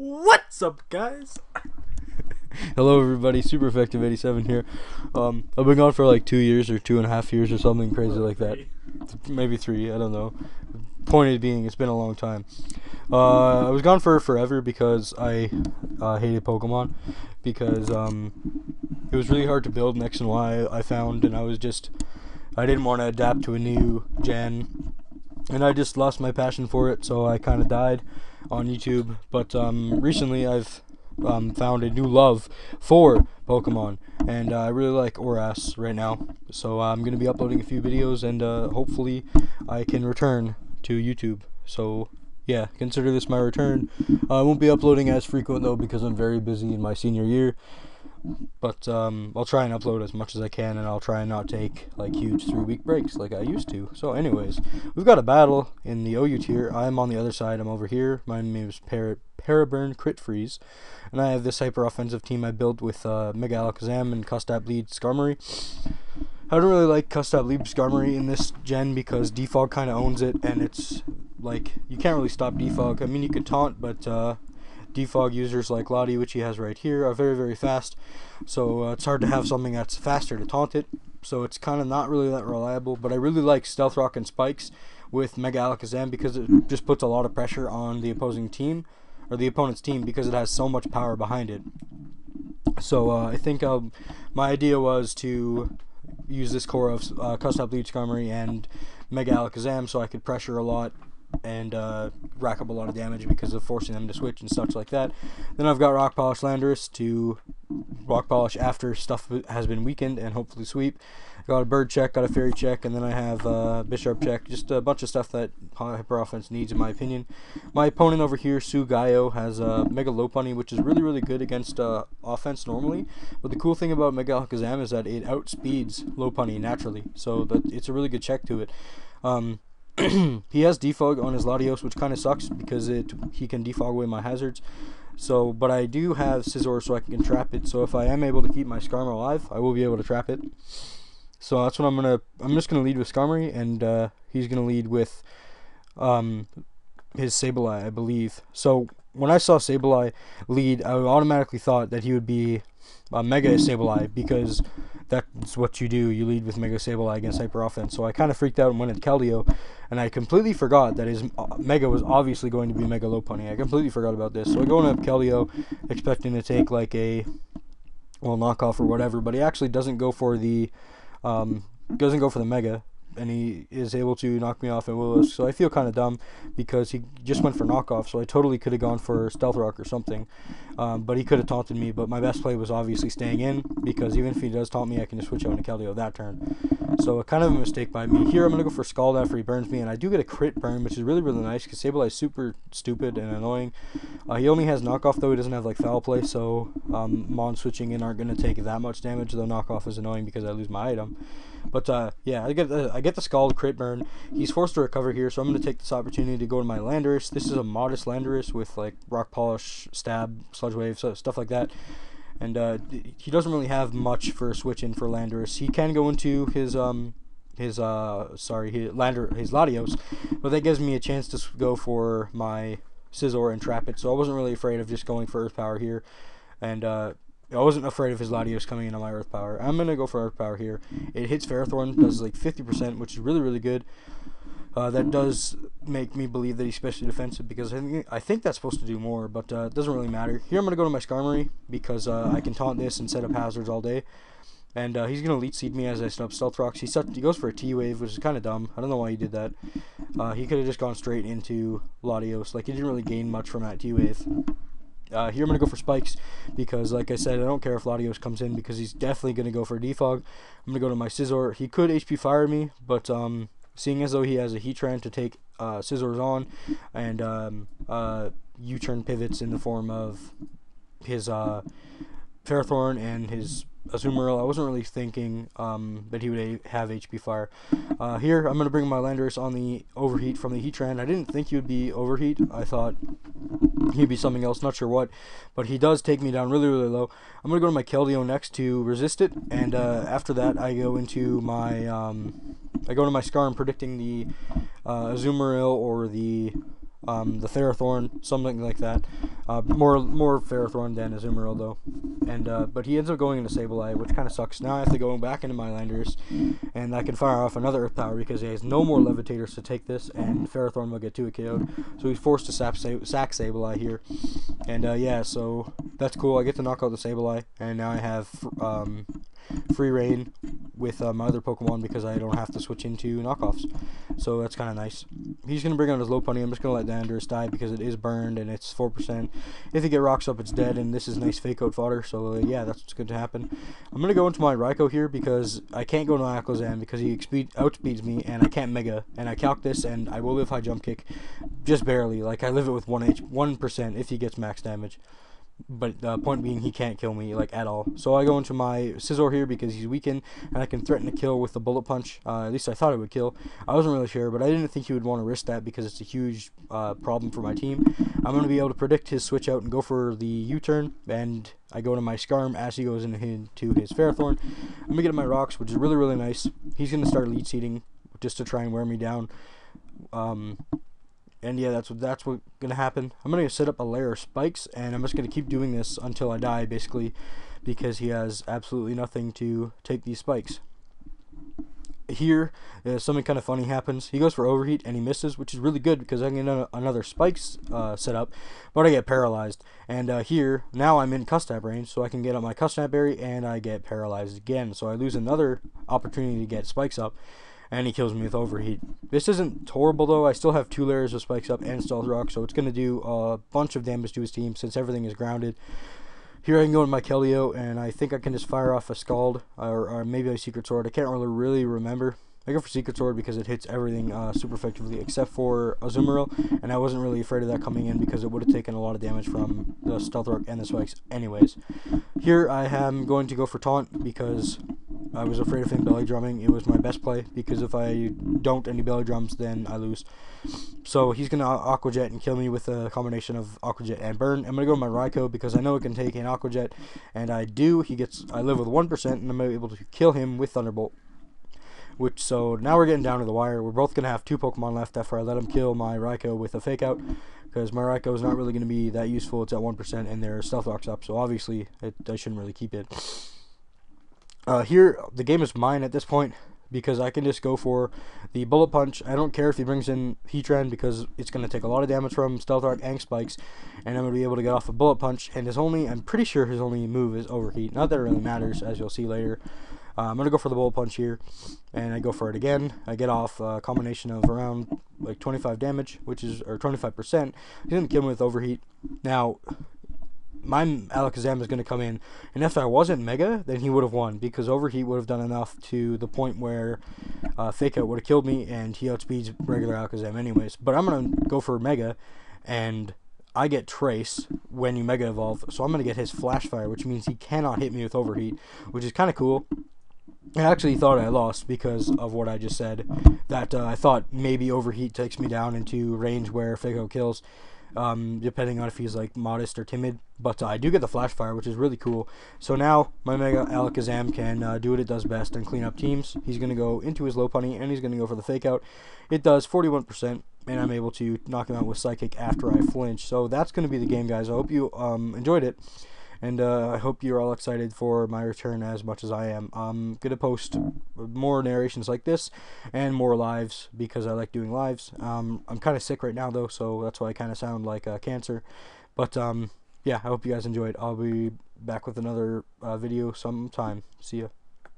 What's up, guys? Hello everybody, Super Effective 87 here. I've been gone for like 2 years or 2.5 years or something crazy like that. Maybe 3, I don't know. Point being, it's been a long time. I was gone for forever because I hated Pokemon. Because it was really hard to build in X and Y, I found, and I didn't want to adapt to a new gen. And I just lost my passion for it, so I kind of died on YouTube. But recently I've found a new love for Pokemon, and I really like Oras right now. So I'm going to be uploading a few videos, and hopefully I can return to YouTube. So yeah, consider this my return. I won't be uploading as frequent though because I'm very busy in my senior year. But I'll try and upload as much as I can, and I'll try and not take like huge 3-week breaks like I used to. So anyways, we've got a battle in the OU tier. I'm on the other side. I'm over here. My name is Paraburn Crit Freeze, and I have this hyper offensive team I built with Mega Alakazam and Custap Lead Skarmory. I don't really like Custap Lead Skarmory in this gen because Defog kind of owns it, and it's like you can't really stop Defog. I mean, you could taunt, but Defog users like Lottie, which he has right here, are very, very fast. So it's hard to have something that's faster to taunt it. So it's kind of not really that reliable. But I really like Stealth Rock and Spikes with Mega Alakazam because it just puts a lot of pressure on the opposing team, or the opponent's team, because it has so much power behind it. So I think my idea was to use this core of Custap Lead Skarmory and Mega Alakazam so I could pressure a lot and rack up a lot of damage because of forcing them to switch and such like that. Then I've got Rock Polish Landorus to Rock Polish after stuff has been weakened and hopefully sweep. Got a Bird check, got a Fairy check, and then I have Bishop check. Just a bunch of stuff that Hyper Offense needs in my opinion. My opponent over here, Sugayo, has Mega Lopunny, which is really, really good against offense normally. But the cool thing about Mega Alakazam is that it outspeeds Lopunny naturally, so it's a really good check to it. He has defog on his Latios, which kind of sucks because he can defog away my hazards. So, but I do have Scizor so I can trap it. So if I am able to keep my Skarmory alive, I will be able to trap it. So that's what I'm just gonna lead with Skarmory, and he's gonna lead with his Sableye, I believe. So when I saw Sableye lead, I automatically thought that he would be Mega Sableye because that's what you do. You lead with Mega Sableye against Hyper Offense. So I kind of freaked out and went into Keldeo, and I completely forgot that his Mega was obviously going to be Mega Lopunny. I completely forgot about this. So I go into Keldeo expecting to take like a knockoff or whatever, but he actually doesn't go for the Mega, and he is able to knock me off and Willis. So I feel kind of dumb because he just went for knockoff, so I totally could have gone for Stealth Rock or something. But he could have taunted me, but my best play was obviously staying in, because even if he does taunt me, I can just switch out into Keldeo that turn. So kind of a mistake by me. Here I'm going to go for Scald after he burns me, and I do get a crit burn, which is really, really nice because Sableye is super stupid and annoying. He only has knockoff though, he doesn't have like foul play, so Mon switching in aren't going to take that much damage, though knockoff is annoying because I lose my item. But yeah, I get the Scald crit burn. He's forced to recover here, so I'm going to take this opportunity to go to my Landorus. This is a modest Landorus with like Rock Polish, Stab, Sludge Wave, stuff like that. And he doesn't really have much for a switch in for Landorus. He can go into his Latios, but that gives me a chance to go for my Scizor and trap it. So I wasn't really afraid of just going for Earth Power here, and I wasn't afraid of his Latios coming into my Earth Power. I'm going to go for Earth Power here. It hits Ferrothorn, does like 50%, which is really, really good. That does make me believe that he's specially defensive, because I think that's supposed to do more, but it doesn't really matter. Here I'm going to go to my Skarmory because I can taunt this and set up hazards all day. And he's going to Leech Seed me as I set up Stealth Rocks. He goes for a T-Wave, which is kind of dumb. I don't know why he did that. He could have just gone straight into Latios. Like, he didn't really gain much from that T-Wave. Here I'm going to go for Spikes because, like I said, I don't care if Latios comes in because he's definitely going to go for a Defog. I'm going to go to my Scizor. He could HP Fire me, but seeing as though he has a Heatran to take Scizors on, and U-turn pivots in the form of his Ferrothorn and his Azumarill, I wasn't really thinking that he would have HP Fire. Here, I'm going to bring my Landorus on the Overheat from the Heatran. I didn't think he would be Overheat. I thought he'd be something else, not sure what, but he does take me down really, really low. I'm going to go to my Keldeo next to resist it, and after that, I go into my Skarm, predicting the Azumarill or the the Ferrothorn, something like that. More Ferrothorn than Azumarill though. And but he ends up going into Sableye, which kind of sucks. Now I have to go back into my Landorus, and I can fire off another Earth Power because he has no more Levitators to take this, and Ferrothorn will get 2 KO'd. So he's forced to sack Sableye here. And yeah, so that's cool. I get to knock out the Sableye, and now I have free reign with my other Pokemon because I don't have to switch into knockoffs. So that's kind of nice. He's going to bring out his Lopunny. I'm just going to let the Landorus die because it is burned and it's 4%. If you get rocks up, it's dead, and this is nice fake out fodder. So yeah, that's what's going to happen. I'm going to go into my Raikou here because I can't go to Alakazam because he outspeeds me, and I can't Mega. And I calc this, and I will live High Jump Kick just barely. Like, I live it with 1% if he gets max damage. But the point being, he can't kill me, like, at all. So I go into my Scizor here because he's weakened, and I can threaten to kill with the Bullet Punch. At least I thought it would kill. I wasn't really sure, but I didn't think he would want to risk that because it's a huge problem for my team. I'm going to be able to predict his switch out and go for the U-turn, and I go to my Scarm as he goes into his Ferrothorn. I'm going to get my Rocks, which is really, really nice. He's going to start lead seeding just to try and wear me down. And yeah, that's what's gonna happen. I'm gonna set up a layer of spikes, and I'm just gonna keep doing this until I die, basically, because he has absolutely nothing to take these spikes. Here, something kind of funny happens. He goes for Overheat, and he misses, which is really good because I can get another spikes set up, but I get paralyzed. And here, now I'm in Custap range, so I can get up my Custap Berry, and I get paralyzed again. So I lose another opportunity to get spikes up, and he kills me with Overheat. This isn't horrible though. I still have 2 layers of spikes up and Stealth Rock, so it's going to do a bunch of damage to his team since everything is grounded. Here I can go in my Keldeo, and I think I can just fire off a Scald, or maybe a Secret Sword. I can't really remember. I go for Secret Sword because it hits everything super effectively except for Azumarill, and I wasn't really afraid of that coming in because it would have taken a lot of damage from the Stealth Rock and the spikes anyways. Here I am going to go for Taunt because I was afraid of him belly drumming. It was my best play because if I don't any belly drums, then I lose. So he's going to Aqua Jet and kill me with a combination of Aqua Jet and Burn. I'm going to go with my Raikou because I know it can take an Aqua Jet, and I do. I live with 1%, and I'm able to kill him with Thunderbolt. So now we're getting down to the wire. We're both going to have 2 Pokemon left after I let him kill my Raikou with a Fake Out, because my Raikou is not really going to be that useful. It's at 1%, and there's Stealth Rock's up, so obviously I shouldn't really keep it. Here, the game is mine at this point because I can just go for the Bullet Punch. I don't care if he brings in Heatran because it's going to take a lot of damage from Stealth Rock and Spikes, and I'm going to be able to get off a Bullet Punch, and I'm pretty sure his only move is Overheat. Not that it really matters, as you'll see later. I'm going to go for the Bullet Punch here, and I go for it again. I get off a combination of around like 25 damage, or 25%. He's going to kill me with Overheat. Now, my Alakazam is going to come in, and if I wasn't Mega, then he would have won, because Overheat would have done enough to the point where Fake Out would have killed me, and he outspeeds regular Alakazam anyways. But I'm going to go for Mega, and I get Trace when you Mega Evolve, so I'm going to get his Flash Fire, which means he cannot hit me with Overheat, which is kind of cool. I actually thought I lost because of what I just said, that I thought maybe Overheat takes me down into range where Fake Out kills, depending on if he's like modest or timid. But I do get the Flash Fire, which is really cool. So now my Mega Alakazam can do what it does best and clean up teams. He's going to go into his Lopunny, and he's going to go for the Fake Out. It does 41%, and I'm able to knock him out with Psychic after I flinch. So that's going to be the game, guys. I hope you enjoyed it. And I hope you're all excited for my return as much as I am. I'm going to post more narrations like this and more lives because I like doing lives. I'm kind of sick right now, though, so that's why I kind of sound like cancer. But, yeah, I hope you guys enjoyed. I'll be back with another video sometime. See ya.